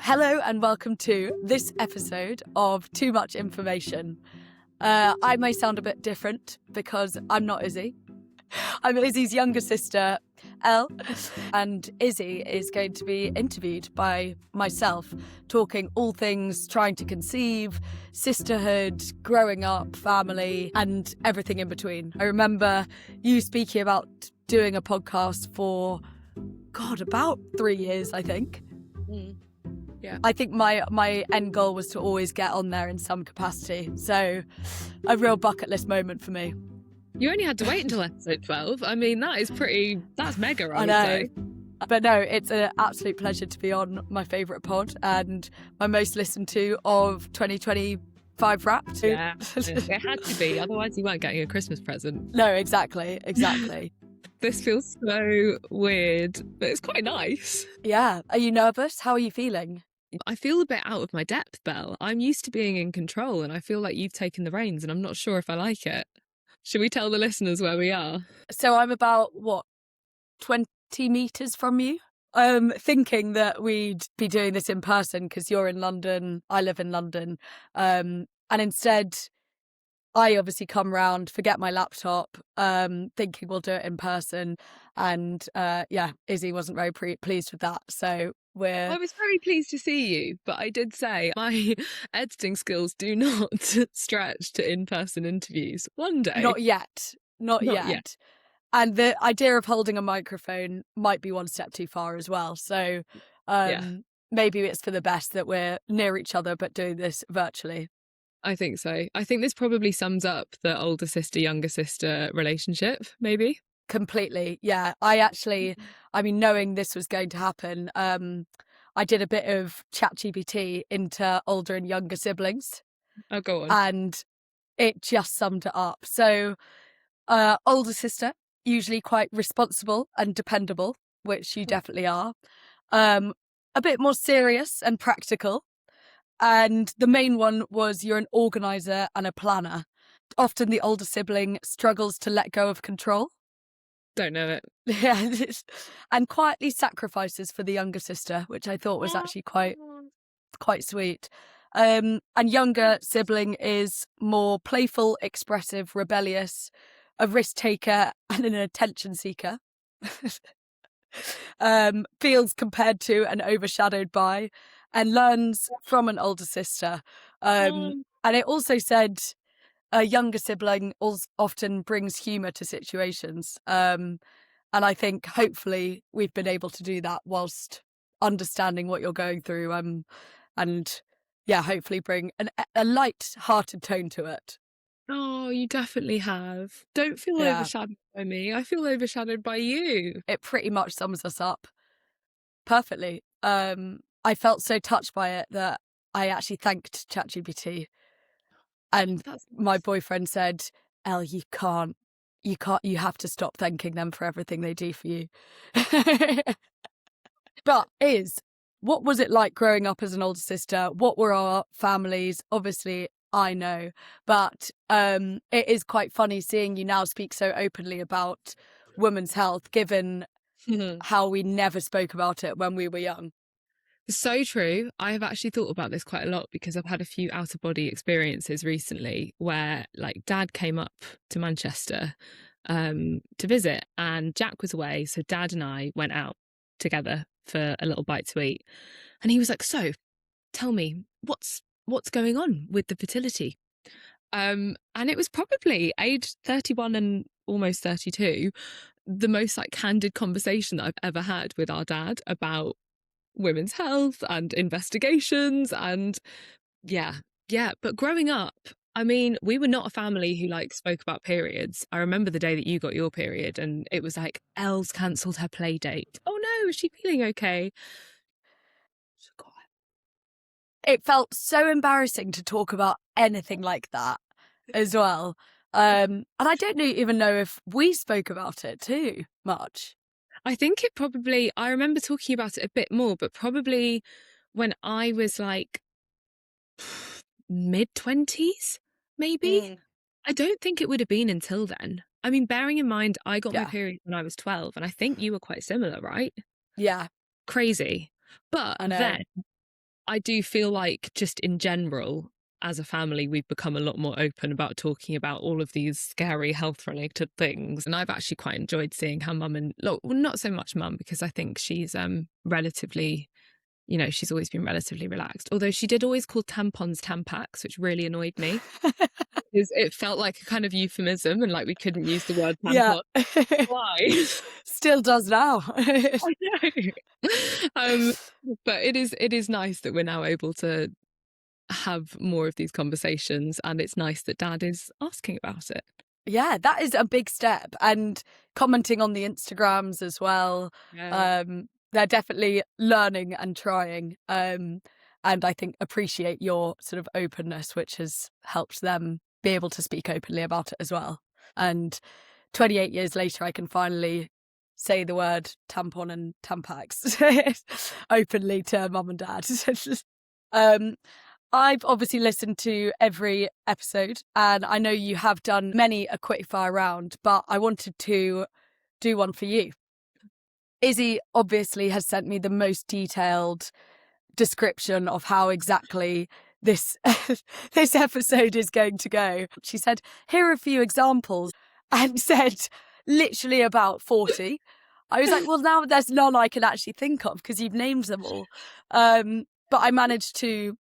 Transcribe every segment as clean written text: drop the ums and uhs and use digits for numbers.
Hello and welcome to this episode of Too Much Information. I may sound a bit different because I'm not Issy. I'm Izzy's younger sister, Elle, and Issy is going to be interviewed by myself, talking all things trying to conceive, sisterhood, growing up, family, and everything in between. I remember you speaking about doing a podcast for, about 3 years, I think. Yeah. I think my end goal was to always get on there in some capacity. So a real bucket list moment for me. You only had to wait until episode 12. I mean, that's mega, I would know. say. But no, it's an absolute pleasure to be on my favourite pod and my most listened to of 2025 Wrapped. Yeah, it had to be. Otherwise, you weren't getting a Christmas present. No, exactly. This feels so weird, but it's quite nice. Yeah. Are you nervous? How are you feeling? I feel a bit out of my depth, Belle. I'm used to being in control and I feel like you've taken the reins and I'm not sure if I like it. Should we tell the listeners where we are? So I'm about, 20 metres from you? Thinking that we'd be doing this in person because you're in London, I live in London. And instead, I obviously come round, forget my laptop, thinking we'll do it in person. And Issy wasn't very pleased with that. So I was very pleased to see you, but I did say my editing skills do not stretch to in-person interviews. One day. Not yet. And the idea of holding a microphone might be one step too far as well. So maybe it's for the best that we're near each other but doing this virtually. I think so. I think this probably sums up the older sister, younger sister relationship, maybe. Completely. Yeah. Knowing this was going to happen, I did a bit of ChatGPT into older and younger siblings. Oh, go on. And it just summed it up. So, older sister, usually quite responsible and dependable, which you definitely are. A bit more serious and practical. And the main one was you're an organizer and a planner. Often the older sibling struggles to let go of control. Don't know it. Yeah, and quietly sacrifices for the younger sister, which I thought was actually quite sweet. And younger sibling is more playful, expressive, rebellious, a risk taker, and an attention seeker. Feels compared to and overshadowed by, and learns from an older sister. And it also said a younger sibling often brings humour to situations. And I think hopefully we've been able to do that whilst understanding what you're going through and hopefully bring a light-hearted tone to it. Oh, you definitely have. Don't feel overshadowed by me. I feel overshadowed by you. It pretty much sums us up perfectly. I felt so touched by it that I actually thanked ChatGPT. And my boyfriend said, Elle, you have to stop thanking them for everything they do for you. But what was it like growing up as an older sister? What were our families? Obviously, I know, but it is quite funny seeing you now speak so openly about women's health, given how we never spoke about it when we were young. So true. I have actually thought about this quite a lot because I've had a few out-of-body experiences recently where Dad came up to Manchester to visit and Jack was away. So Dad and I went out together for a little bite to eat. And he was like, so tell me, what's going on with the fertility? And it was probably age 31 and almost 32, the most candid conversation that I've ever had with our dad about women's health and investigations and but growing up, I mean, we were not a family who spoke about periods. I remember the day that you got your period and it was Elle's cancelled her play date. Oh no, is she feeling okay? It felt so embarrassing to talk about anything like that as well. And I don't even know if we spoke about it too much. I think I remember talking about it a bit more, but probably when I was mid-20s, maybe. I don't think it would have been until then. I mean, bearing in mind, I got my period when I was 12, and I think you were quite similar, right? Yeah. Crazy. But I know. then I do feel like just in general, as a family, we've become a lot more open about talking about all of these scary health related things. And I've actually quite enjoyed seeing how mum and, well, not so much mum, because I think she's relatively, you know, she's always been relatively relaxed. Although she did always call tampons tampax, which really annoyed me. Because it felt like a kind of euphemism and like we couldn't use the word Yeah. tampon. Why? Still does now. I know. But it is nice that we're now able to have more of these conversations, and it's nice that Dad is asking about it. Yeah, that is a big step. And commenting on the Instagrams as well. Yeah. They're definitely learning and trying. And I think appreciate your sort of openness, which has helped them be able to speak openly about it as well. And 28 years later, I can finally say the word tampon and tampax openly to mum and dad. I've obviously listened to every episode, and I know you have done many a quickfire round, but I wanted to do one for you. Izzy obviously has sent me the most detailed description of how exactly this this episode is going to go. She said, "Here are a few examples," and said literally about 40. I was like, well, now there's none I can actually think of because you've named them all. But I managed to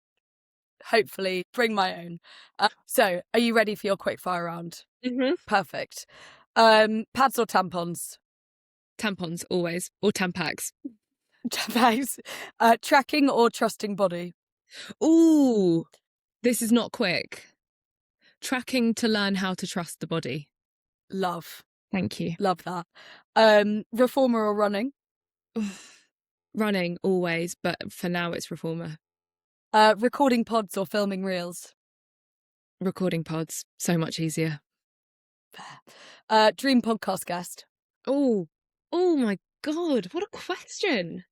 hopefully bring my own. So, are you ready for your quickfire round? Mm-hmm. Perfect. Pads or tampons? Tampons always, or tampax. Tampons. Tracking or trusting body? Ooh, this is not quick. Tracking to learn how to trust the body. Love. Thank you. Love that. Reformer or running? Running always, but for now it's reformer. Recording pods or filming reels? Recording pods, so much easier. Dream podcast guest? Oh my God, what a question.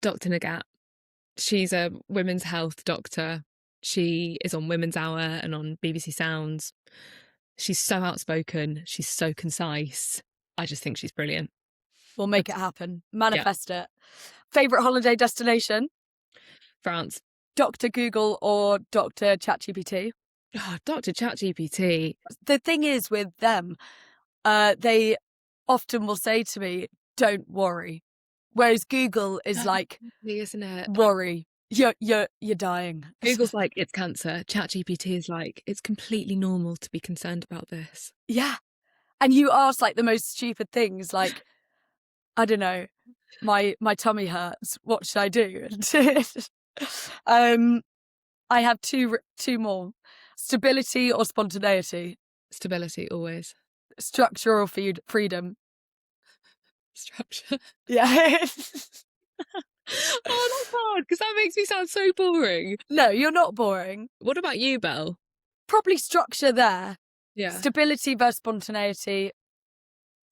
Dr. Nagat. She's a women's health doctor. She is on Women's Hour and on BBC Sounds. She's so outspoken. She's so concise. I just think she's brilliant. We'll make it happen. Manifest it. Favourite holiday destination? France. Dr. Google or Dr. ChatGPT? Oh, Dr. ChatGPT. The thing is with them, they often will say to me, "Don't worry," whereas Google is like, Isn't it? "Worry, you're dying." Google's like, it's cancer. ChatGPT is like, it's completely normal to be concerned about this. Yeah, and you ask like the most stupid things, like, I don't know, my tummy hurts. What should I do? I have two more. Stability or spontaneity? Stability always. Structure or freedom? Structure. Yeah. Oh, that's hard because that makes me sound so boring. No, you're not boring. What about you, Belle? Probably structure there. Yeah. Stability versus spontaneity,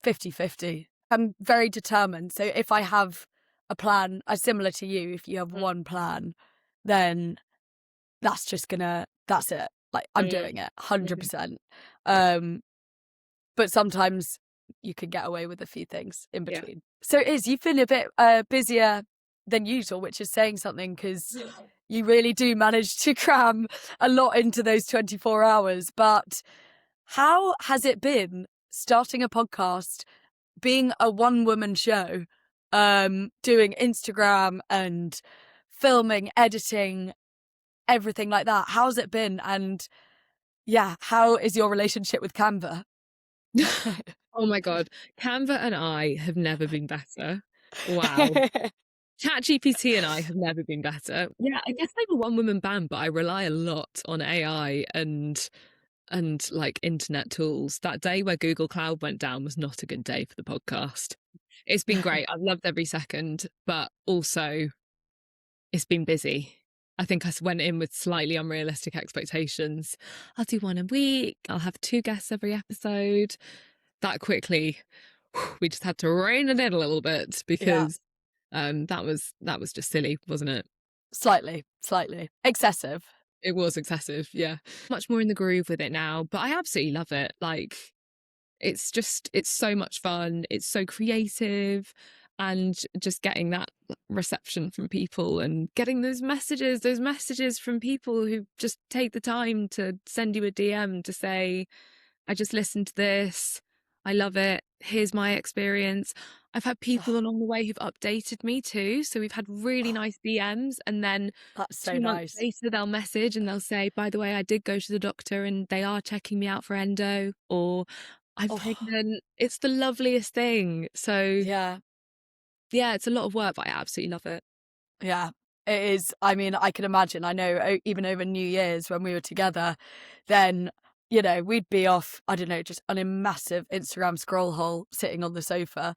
50-50. I'm very determined. So if I have a plan, similar to you, if you have one plan, then that's it. Like, I'm doing it 100%. But sometimes you can get away with a few things in between. Yeah. So you feel a bit busier than usual, which is saying something because you really do manage to cram a lot into those 24 hours. But how has it been starting a podcast, being a one-woman show, doing Instagram and filming, editing, everything like that? How's it been? And yeah, how is your relationship with Canva? Oh my God. Canva and I have never been better. Wow. ChatGPT and I have never been better. Yeah, I guess I'm a one-woman band, but I rely a lot on AI and like internet tools. That day where Google Cloud went down was not a good day for the podcast. It's been great. I've loved every second, but also it's been busy. I think I went in with slightly unrealistic expectations. I'll do one a week. I'll have 2 guests every episode. That quickly, we just had to rein it in a little bit because that was just silly, wasn't it? Slightly excessive. It was excessive, yeah. Much more in the groove with it now, but I absolutely love it. Like, it's so much fun. It's so creative. and just getting that reception from people and getting those messages from people who just take the time to send you a DM to say, I just listened to this, I love it, here's my experience. I've had people Oh, along the way who've updated me too, so we've had really oh, nice DMs, and then that's so 2 months nice. later they'll message and they'll say, by the way, I did go to the doctor and they are checking me out for endo, or I'm Oh, pregnant. It's the loveliest thing. So yeah. yeah, it's a lot of work, but I absolutely love it. Yeah, it is. I mean, I can imagine. I know even over New Year's when we were together, then, we'd be off, I don't know, just on a massive Instagram scroll hole sitting on the sofa.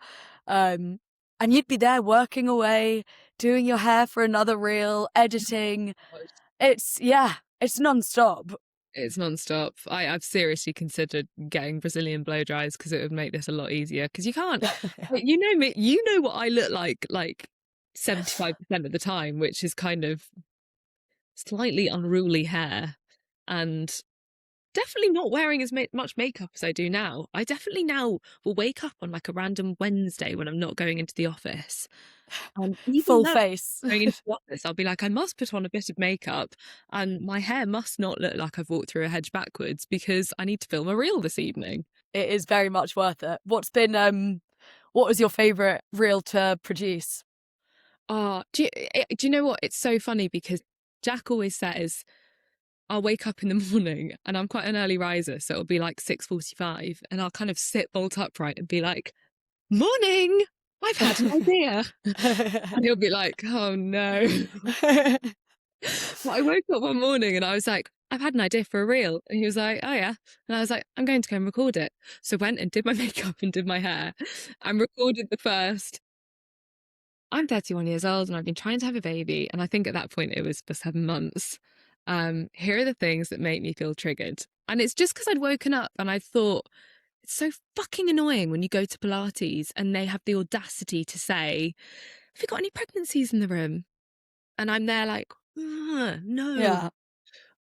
Um, and you'd be there working away, doing your hair for another reel, editing. It's nonstop. It's non-stop. I've seriously considered getting Brazilian blow dries because it would make this a lot easier. Because you can't, you know me, you know what I look like 75% of the time, which is kind of slightly unruly hair, and definitely not wearing as much makeup as I do now. I definitely now will wake up on like a random Wednesday when I'm not going into the office. And even Full though face. going into the office, I'll be like, I must put on a bit of makeup and my hair must not look like I've walked through a hedge backwards because I need to film a reel this evening. It is very much worth it. What was your favourite reel to produce? Oh, do you know what? It's so funny because Jack always says, I'll wake up in the morning and I'm quite an early riser. So it'll be like 6:45 and I'll kind of sit bolt upright and be like, morning, I've had an idea. And he'll be like, oh no. But I woke up one morning and I was like, I've had an idea for a reel. And he was like, oh yeah. And I was like, I'm going to go and record it. So went and did my makeup and did my hair and recorded the first. I'm 31 years old and I've been trying to have a baby. And I think at that point it was for 7 months. Here are the things that make me feel triggered. And it's just because I'd woken up and I thought, it's so fucking annoying when you go to Pilates and they have the audacity to say, have you got any pregnancies in the room? And I'm there like, no. Yeah.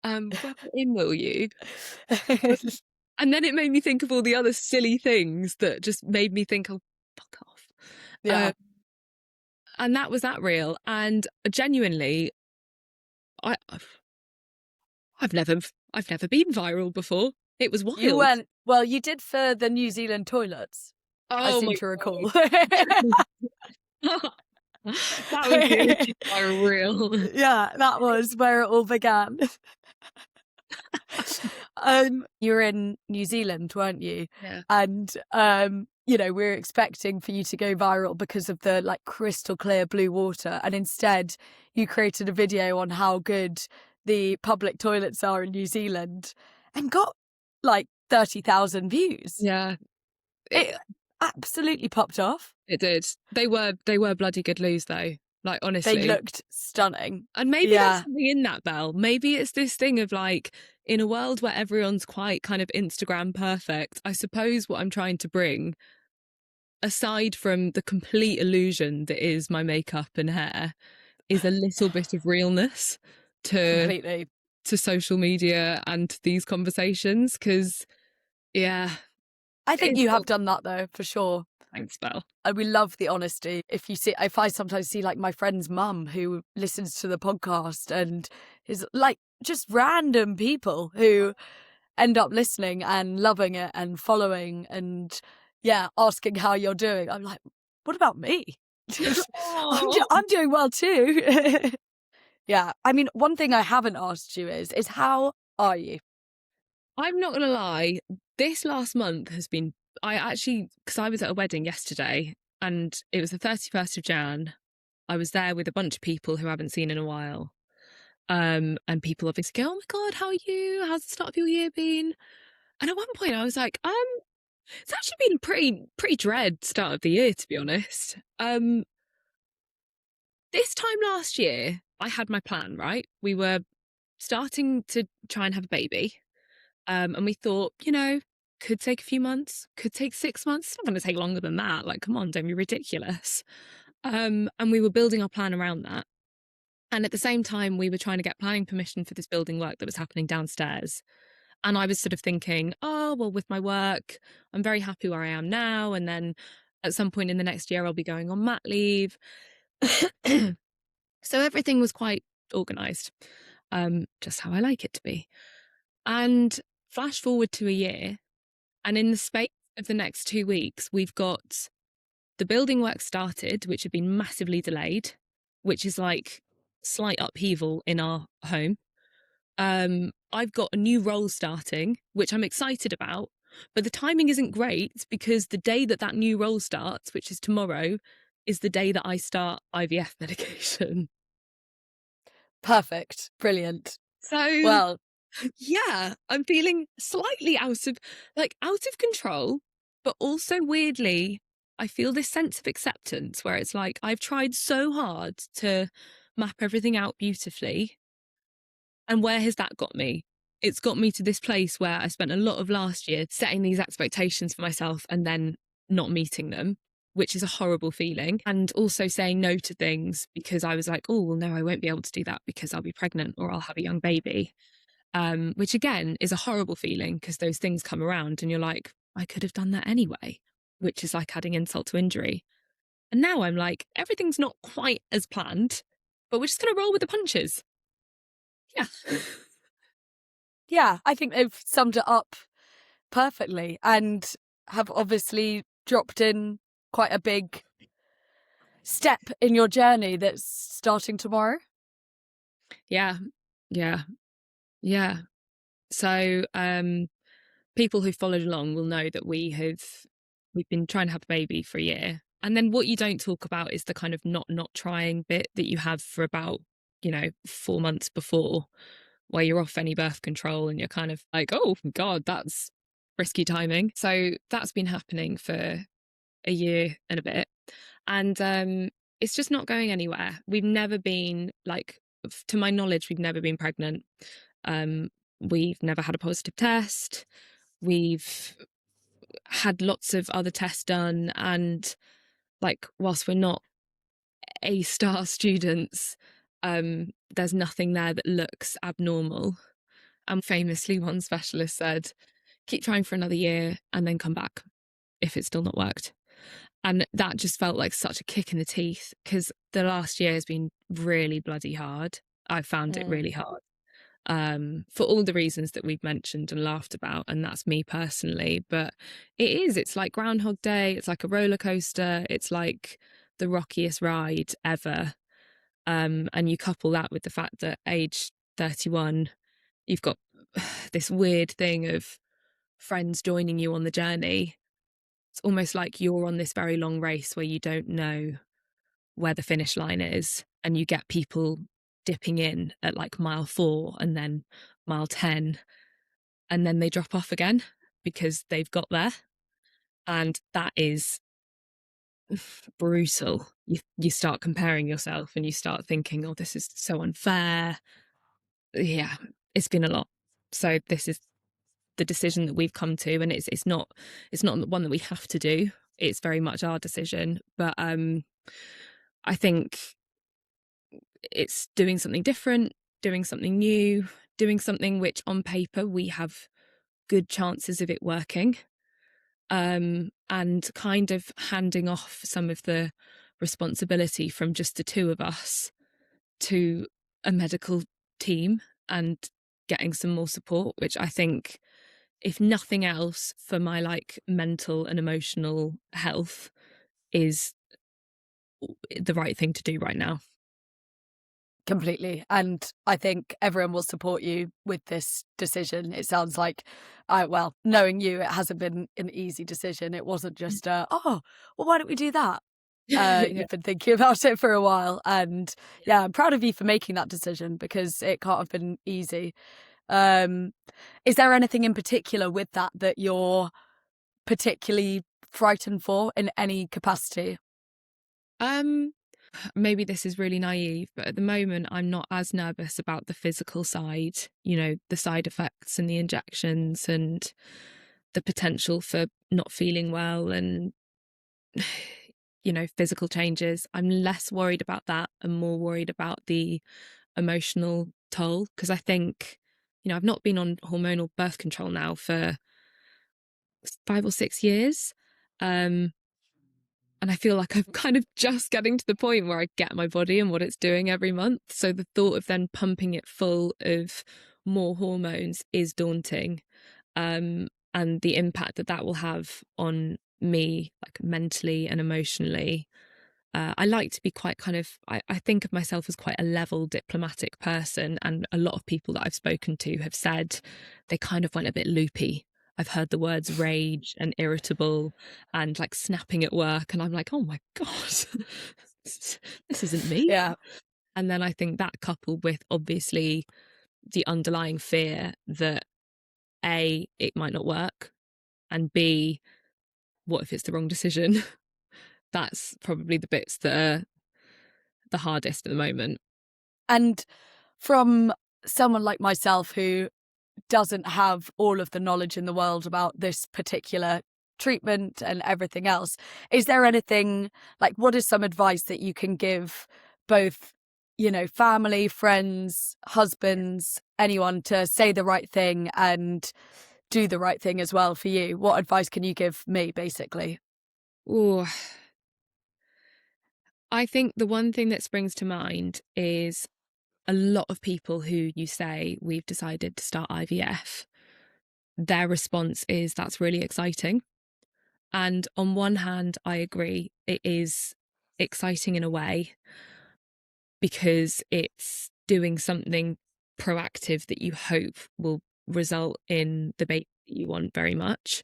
Rub it in, will you? And then it made me think of all the other silly things that just made me think, oh, fuck off. Yeah. And that was that reel. And genuinely, I, I've never, I've never been viral before. It was You wild. went, well, you did for the New Zealand toilets, I Oh seem my to recall. God. That was the original viral reel. Yeah, that was where it all began. You were in New Zealand, weren't you? Yeah. And we were expecting for you to go viral because of the like crystal clear blue water, and instead you created a video on how good the public toilets are in New Zealand and got like 30,000 views. Yeah. It absolutely popped off. It did. They were bloody good loos though. Like They honestly. looked stunning. And maybe there's Yeah. something in that, Belle. Maybe it's this thing of like, in a world where everyone's quite kind of Instagram perfect, I suppose what I'm trying to bring, aside from the complete illusion that is my makeup and hair, is a little bit of realness to Completely. social media and to these conversations. Because yeah, I think it's you have done that though, for sure. thanks, Belle. And we love the honesty. If I sometimes see like my friend's mum who listens to the podcast and is like just random people who end up listening and loving it and following and asking how you're doing. I'm like, what about me? I'm doing well too. Yeah. I mean, one thing I haven't asked you is how are you? I'm not gonna lie, this last month has been, I actually, because I was at a wedding yesterday and it was the 31st of Jan. I was there with a bunch of people who I haven't seen in a while. And people obviously go, oh my God, how are you? How's the start of your year been? And at one point I was like, it's actually been pretty dread start of the year, to be honest. This time last year, I had my plan, right? We were starting to try and have a baby. And we thought, could take a few months, could take 6 months. It's not going to take longer than that. Like, come on, don't be ridiculous. And we were building our plan around that. And at the same time, we were trying to get planning permission for this building work that was happening downstairs. And I was sort of thinking, oh, well, with my work, I'm very happy where I am now. And then at some point in the next year, I'll be going on mat leave. So everything was quite organised, just how I like it to be. And flash forward to a year, and in the space of the next 2 weeks, we've got the building work started, which had been massively delayed, which is like slight upheaval in our home. I've got a new role starting, which I'm excited about, but the timing isn't great because the day that that new role starts, which is tomorrow, is the day that I start IVF medication. Perfect. Brilliant. So Well, yeah, I'm feeling slightly out of control, but also weirdly, I feel this sense of acceptance where it's like I've tried so hard to map everything out beautifully. And where has that got me? It's got me to this place where I spent a lot of last year setting these expectations for myself and then not meeting them, which is a horrible feeling. And also saying no to things because I was like, oh, well, no, I won't be able to do that because I'll be pregnant or I'll have a young baby. Which again is a horrible feeling because those things come around and you're like, I could have done that anyway, which is like adding insult to injury. And now I'm like, everything's not quite as planned, but we're just going to roll with the punches. Yeah. yeah, I think they've summed it up perfectly and have obviously dropped in quite a big step in your journey that's starting tomorrow. Yeah. Yeah. Yeah. So, people who followed along will know that we've been trying to have a baby for a year. And then what you don't talk about is the kind of not trying bit that you have for about, 4 months before, where you're off any birth control and you're kind of like, oh God, that's risky timing. So that's been happening for a year and a bit. And it's just not going anywhere. We've never been to my knowledge, we've never been pregnant. Um, we've never had a positive test. We've had lots of other tests done, and whilst we're not A-star students, there's nothing there that looks abnormal. And famously, one specialist said, keep trying for another year and then come back if it's still not worked. And that just felt like such a kick in the teeth because the last year has been really bloody hard. I found it really hard, for all the reasons that we've mentioned and laughed about. And that's me personally. But it's like Groundhog Day. It's like a roller coaster. It's like the rockiest ride ever. And you couple that with the fact that age 31, you've got this weird thing of friends joining you on the journey. It's almost like you're on this very long race where you don't know where the finish line is, and you get people dipping in at like mile 4 and then mile 10, and then they drop off again because they've got there. And that is brutal. You start comparing yourself and you start thinking, oh, this is so unfair. Yeah, it's been a lot. So this is the decision that we've come to, and it's not the one that we have to do. It's very much our decision. But I think it's doing something different, doing something new, doing something which on paper we have good chances of it working, and kind of handing off some of the responsibility from just the two of us to a medical team and getting some more support, which I think, if nothing else, for my mental and emotional health, is the right thing to do right now. Completely. And I think everyone will support you with this decision. It sounds like, well, knowing you, it hasn't been an easy decision. It wasn't just, well, why don't we do that? Yeah. You've been thinking about it for a while. And yeah, I'm proud of you for making that decision because it can't have been easy. Is there anything in particular with that you're particularly frightened for in any capacity? Maybe this is really naive, but at the moment I'm not as nervous about the physical side, the side effects and the injections and the potential for not feeling well and physical changes. I'm less worried about that and more worried about the emotional toll, because I think, I've not been on hormonal birth control now for 5 or 6 years. And I feel like I'm kind of just getting to the point where I get my body and what it's doing every month. So the thought of then pumping it full of more hormones is daunting. And the impact that that will have on me, like mentally and emotionally. I like to be quite kind of, I think of myself as quite a level diplomatic person. And a lot of people that I've spoken to have said they kind of went a bit loopy. I've heard the words rage and irritable and like snapping at work. And I'm like, oh my God, this isn't me. Yeah. And then I think that coupled with obviously the underlying fear that A, it might not work, and B, what if it's the wrong decision? That's probably the bits that are the hardest at the moment. And from someone like myself who doesn't have all of the knowledge in the world about this particular treatment and everything else, is there anything, like, what is some advice that you can give both, you know, family, friends, husbands, anyone to say the right thing and do the right thing as well for you? What advice can you give me, basically? Oh, I think the one thing that springs to mind is a lot of people who you say, we've decided to start IVF, their response is, that's really exciting. And on one hand, I agree, it is exciting in a way because it's doing something proactive that you hope will result in the baby that you want very much.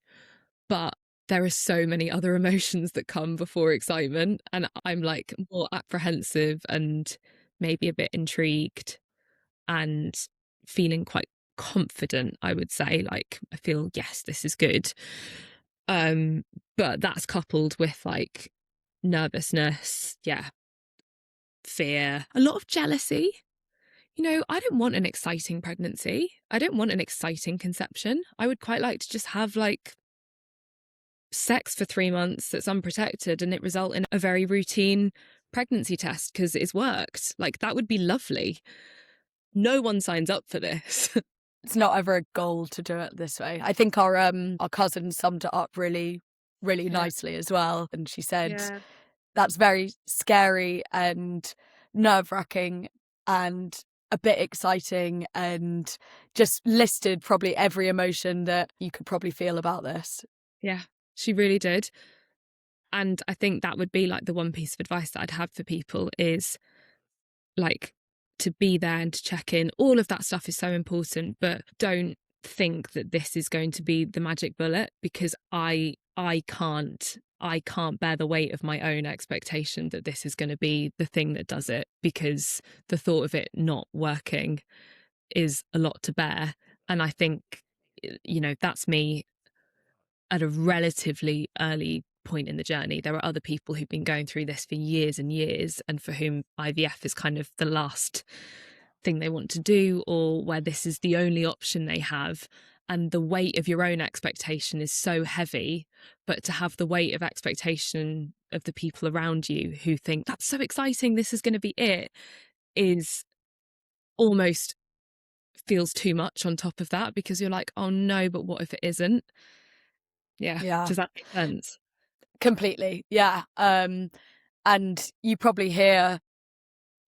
But there are so many other emotions that come before excitement. And I'm like more apprehensive and maybe a bit intrigued and feeling quite confident, I would say. Like, I feel, yes, this is good. But that's coupled with like nervousness, fear, a lot of jealousy. You know, I don't want an exciting pregnancy. I don't want an exciting conception. I would quite like to just have like sex for 3 months that's unprotected and it result in a very routine pregnancy test because it's worked. Like, that would be lovely. No one signs up for this. It's not ever a goal to do it this way. I think our cousin summed it up really, really nicely as well. And she said that's very scary and nerve-wracking and a bit exciting, and just listed probably every emotion that you could probably feel about this. Yeah, she really did. And I think that would be like the one piece of advice that I'd have for people is like to be there and to check in. All of that stuff is so important, but don't think that this is going to be the magic bullet, because I can't bear the weight of my own expectation that this is going to be the thing that does it, because the thought of it not working is a lot to bear. And I think, you know, that's me at a relatively early point in the journey. There are other people who've been going through this for years and years, and for whom IVF is kind of the last thing they want to do, or where this is the only option they have. And the weight of your own expectation is so heavy, but to have the weight of expectation of the people around you who think that's so exciting, this is going to be it, is almost feels too much on top of that, because you're like, oh no, but what if it isn't? Yeah. Does that make sense? Completely. Yeah. And you probably hear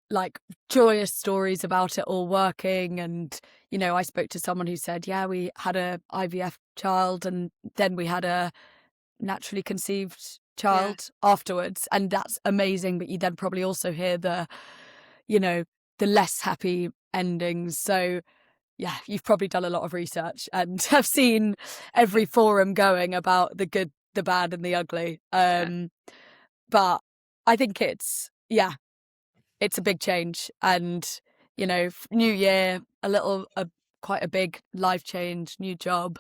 like joyous stories about it all working. And, you know, I spoke to someone who said, yeah, we had a IVF child and then we had a naturally conceived child afterwards. And that's amazing. But you then probably also hear the, you know, the less happy endings. So yeah, you've probably done a lot of research and have seen every forum going about the good, the bad and the ugly. But I think it's a big change. And, you know, new year, quite a big life change, new job.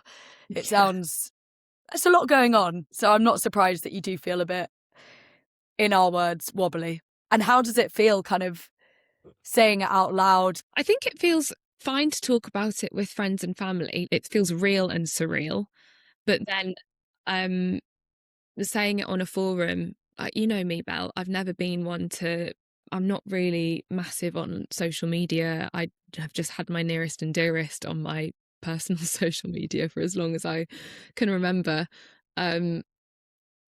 It's a lot going on. So I'm not surprised that you do feel a bit, in our words, wobbly. And how does it feel kind of saying it out loud? I think it feels fine to talk about it with friends and family. It feels real and surreal. But then saying it on a forum, you know me, Belle, I've never been one to, I'm not really massive on social media. I have just had my nearest and dearest on my personal social media for as long as I can remember.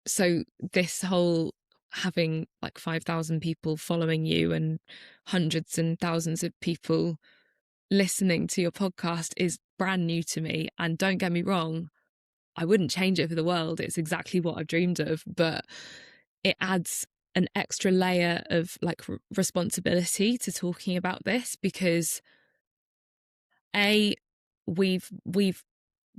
So this whole having like 5,000 people following you and hundreds and thousands of people listening to your podcast is brand new to me. And don't get me wrong, I wouldn't change it for the world. It's exactly what I've dreamed of, but it adds an extra layer of like responsibility to talking about this, because we've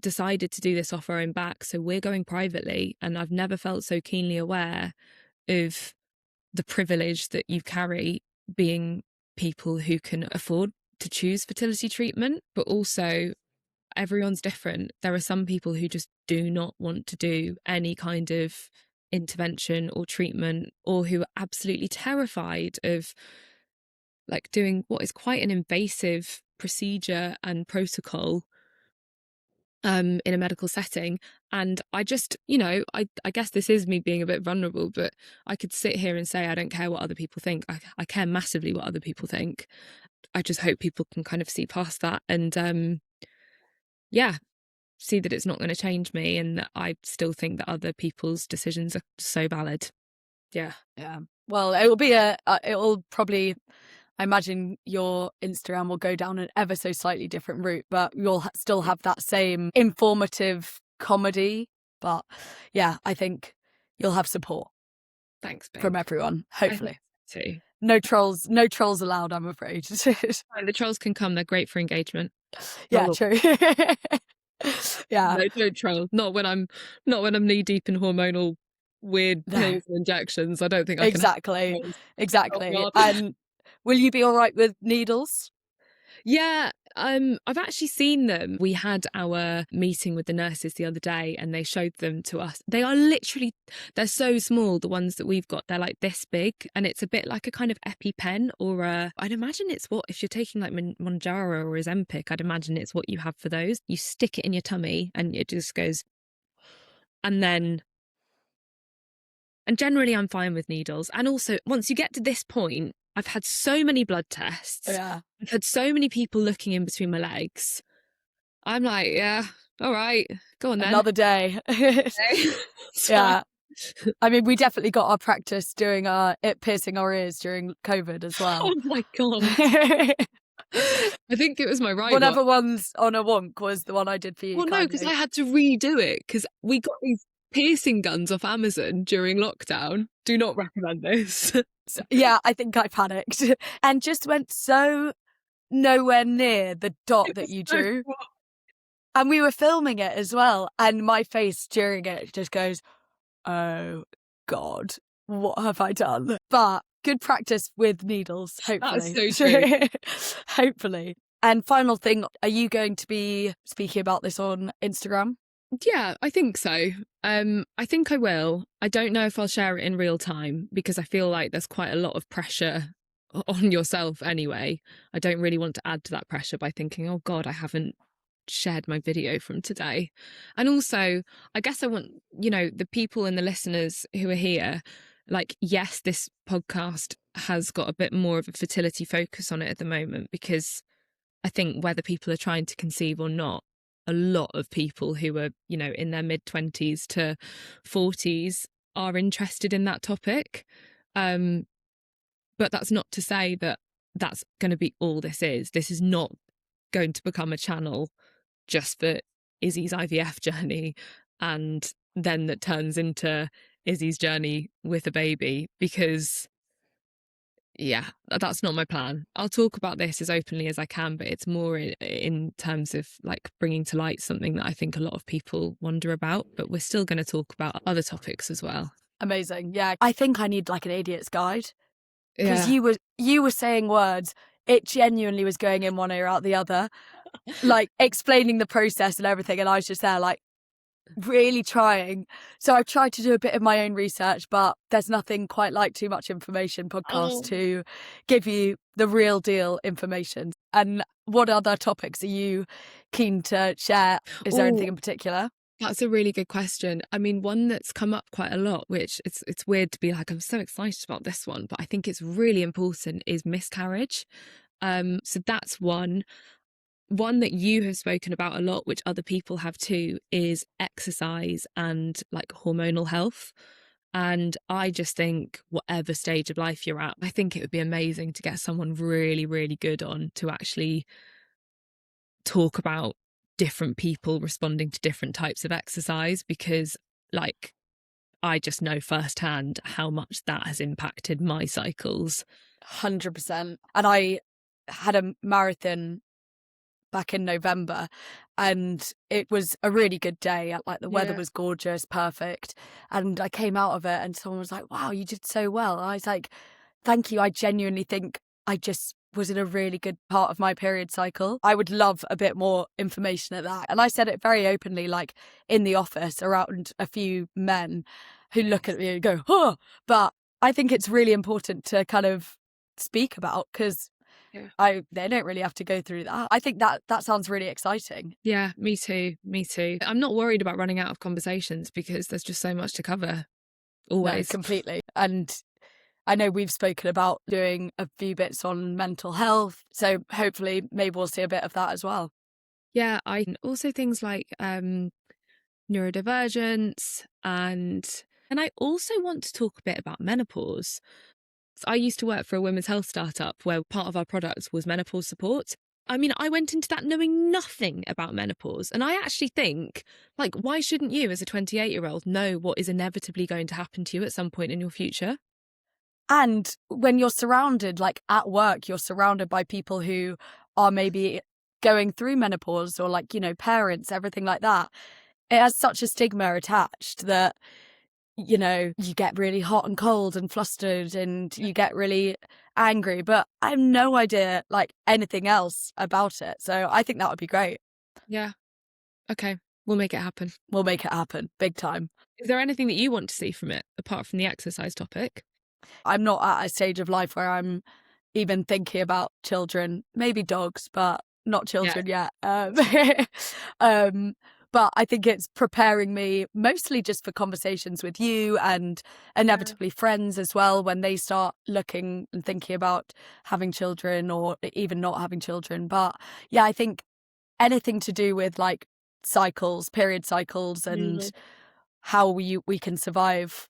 decided to do this off our own back, so we're going privately, and I've never felt so keenly aware of the privilege that you carry being people who can afford to choose fertility treatment, but also everyone's different. There are some people who just do not want to do any kind of intervention or treatment, or who are absolutely terrified of like doing what is quite an invasive procedure and protocol in a medical setting. And I just, I guess this is me being a bit vulnerable, but I could sit here and say I don't care what other people think. I care massively what other people think. I just hope people can kind of see past that and see that it's not going to change me, and that I still think that other people's decisions are so valid. Yeah. Well, it'll probably, I imagine your Instagram will go down an ever so slightly different route, but you'll still have that same informative comedy. But yeah, I think you'll have support. Thanks, babe. From everyone, hopefully. Too. No trolls allowed, I'm afraid. The trolls can come, they're great for engagement. Yeah, true. Yeah. No, don't troll. Not when I'm knee deep in hormonal weird pills and injections. I don't think I can. Exactly. Oh, and will you be all right with needles? Yeah, I've actually seen them. We had our meeting with the nurses the other day and they showed them to us. They're so small, the ones that we've got. They're like this big, and it's a bit like a kind of EpiPen, or I'd imagine it's what, if you're taking like Mounjaro or Ozempic, I'd imagine it's what you have for those. You stick it in your tummy and it just goes. And generally I'm fine with needles. And also, once you get to this point, I've had so many blood tests. Yeah. I've had so many people looking in between my legs. I'm like, yeah, all right, go on then. Another day. Yeah. I mean, we definitely got our practice doing piercing our ears during COVID as well. Oh my God. I think it was my right Whatever one's on a wonk was the one I did for you. Well, no, because I had to redo it because we got these piercing guns off Amazon during lockdown. Do not recommend this. Yeah, I think I panicked and just went so nowhere near the dot that you drew. And we were filming it as well. And my face during it just goes, oh God, what have I done? But good practice with needles, hopefully. That's so true. Hopefully. And final thing, are you going to be speaking about this on Instagram? Yeah, I think so. I think I will. I don't know if I'll share it in real time because I feel like there's quite a lot of pressure on yourself anyway. I don't really want to add to that pressure by thinking, oh God, I haven't shared my video from today. And also, I guess I want, the people and the listeners who are here, like, yes, this podcast has got a bit more of a fertility focus on it at the moment because I think whether people are trying to conceive or not, a lot of people who are, in their mid-20s to 40s are interested in that topic. But that's not to say that that's going to be all this is. This is not going to become a channel just for Izzy's IVF journey and then that turns into Izzy's journey with a baby, because yeah, that's not my plan. I'll talk about this as openly as I can, but it's more in terms of like bringing to light something that I think a lot of people wonder about, but we're still going to talk about other topics as well. Amazing. Yeah, I think I need like an idiot's guide because Yeah. you were saying words, it genuinely was going in one ear out the other, like explaining the process and everything, and I was just there like really trying. So I've tried to do a bit of my own research, but there's nothing quite like Too Much Information podcast to give you the real deal information. And what other topics are you keen to share? Is there anything in particular? That's a really good question. I mean, one that's come up quite a lot, which it's weird to be like, I'm so excited about this one, but I think it's really important, is miscarriage. So that's one. One that you have spoken about a lot, which other people have too, is exercise and like hormonal health. And I just think whatever stage of life you're at, I think it would be amazing to get someone really, really good on to actually talk about different people responding to different types of exercise, because like I just know firsthand how much that has impacted my cycles. 100%. And I had a marathon back in November, and it was a really good day. Like the weather was gorgeous, perfect. And I came out of it and someone was like, wow, you did so well. And I was like, thank you. I genuinely think I just was in a really good part of my period cycle. I would love a bit more information at that. And I said it very openly, like in the office around a few men who look at me and go, oh, but I think it's really important to kind of speak about, because they don't really have to go through that. I think that sounds really exciting. Yeah, me too. I'm not worried about running out of conversations because there's just so much to cover. Always. No, completely. And I know we've spoken about doing a few bits on mental health, so hopefully maybe we'll see a bit of that as well. Yeah, I also things like neurodivergence, and I also want to talk a bit about menopause. I used to work for a women's health startup where part of our product was menopause support. I mean, I went into that knowing nothing about menopause. And I actually think, like, why shouldn't you as a 28-year-old know what is inevitably going to happen to you at some point in your future? And when you're surrounded, like at work, you're surrounded by people who are maybe going through menopause, or like, you know, parents, everything like that. It has such a stigma attached that, you know, you get really hot and cold and flustered and you get really angry, but I have no idea like anything else about it. So I think that would be great. Yeah. Okay. We'll make it happen. We'll make it happen. Big time. Is there anything that you want to see from it apart from the exercise topic? I'm not at a stage of life where I'm even thinking about children, maybe dogs, but not children yet. But I think it's preparing me mostly just for conversations with you and inevitably friends as well, when they start looking and thinking about having children or even not having children. But yeah, I think anything to do with like cycles, period cycles, and how we can survive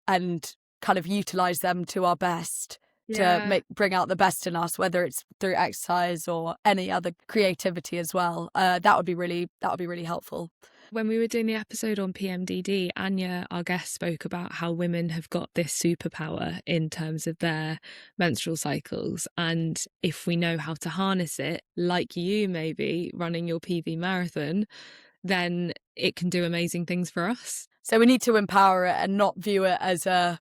and kind of utilize them to our best to bring out the best in us, whether it's through exercise or any other creativity as well. That would be really helpful. When we were doing the episode on PMDD, Anya, our guest, spoke about how women have got this superpower in terms of their menstrual cycles. And if we know how to harness it, like you maybe running your PV marathon, then it can do amazing things for us. So we need to empower it and not view it as a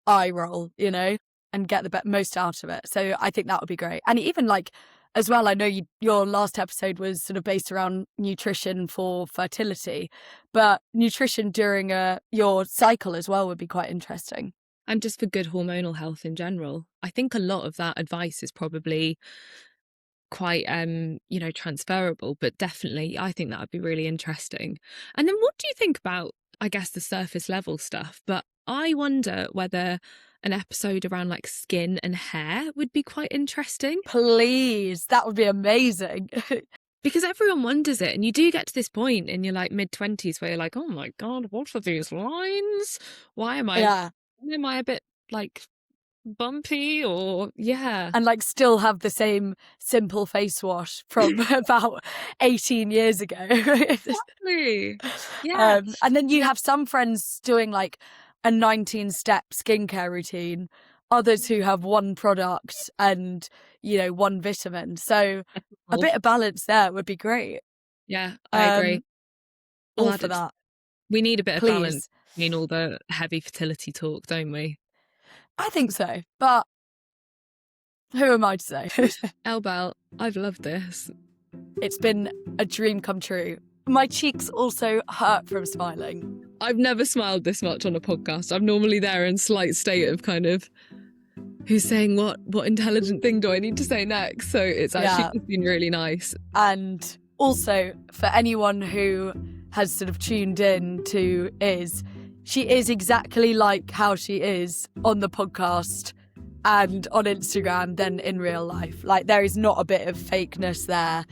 eye roll, you know, and get the most out of it. So I think that would be great. And even like as well, I know your last episode was sort of based around nutrition for fertility, but nutrition during your cycle as well would be quite interesting. And just for good hormonal health in general. I think a lot of that advice is probably quite transferable, but definitely I think that would be really interesting. And then what do you think about, I guess, the surface level stuff? But I wonder whether an episode around like skin and hair would be quite interesting. Please, that would be amazing. Because everyone wonders it, and you do get to this point in your like mid-20s where you're like, oh my God, what are these lines? Why am I a bit like bumpy? Or and like still have the same simple face wash from about 18 years ago. Exactly. Yeah. And then you have some friends doing like a 19-step skincare routine, others who have one product and, you know, one vitamin. So a bit of balance there would be great. Yeah, I agree. All for that. We need a bit of balance in all the heavy fertility talk, don't we? I think so, but who am I to say? Elle, I've loved this. It's been a dream come true. My cheeks also hurt from smiling. I've never smiled this much on a podcast. I'm normally there in slight state of kind of, who's saying what intelligent thing do I need to say next? So it's actually been really nice. And also for anyone who has sort of tuned in to she is exactly like how she is on the podcast and on Instagram than in real life. Like there is not a bit of fakeness there,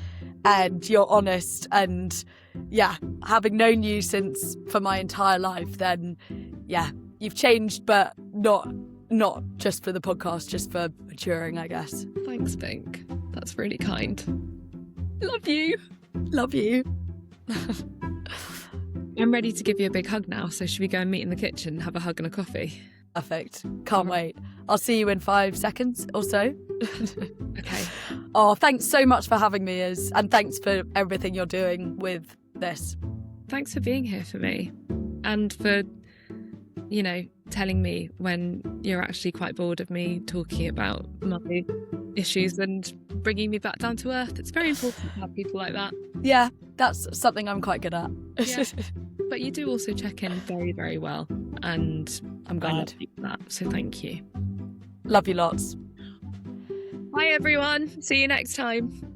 and you're honest. And having known you for my entire life, then you've changed, but not just for the podcast, just for maturing, I guess. Thanks, Pink. That's really kind. Love you. Love you. I'm ready to give you a big hug now, so should we go and meet in the kitchen and have a hug and a coffee? Perfect. Can't wait. I'll see you in 5 seconds or so. Okay. Oh, thanks so much for having me, Iz, and thanks for everything you're doing with this. Thanks for being here for me, and for, you know, telling me when you're actually quite bored of me talking about my issues and bringing me back down to earth. It's very important to have people like that. Yeah, that's something I'm quite good at. Yeah. But you do also check in very, very well, and I'm glad. that. So thank you. Love you lots. Bye everyone. See you next time.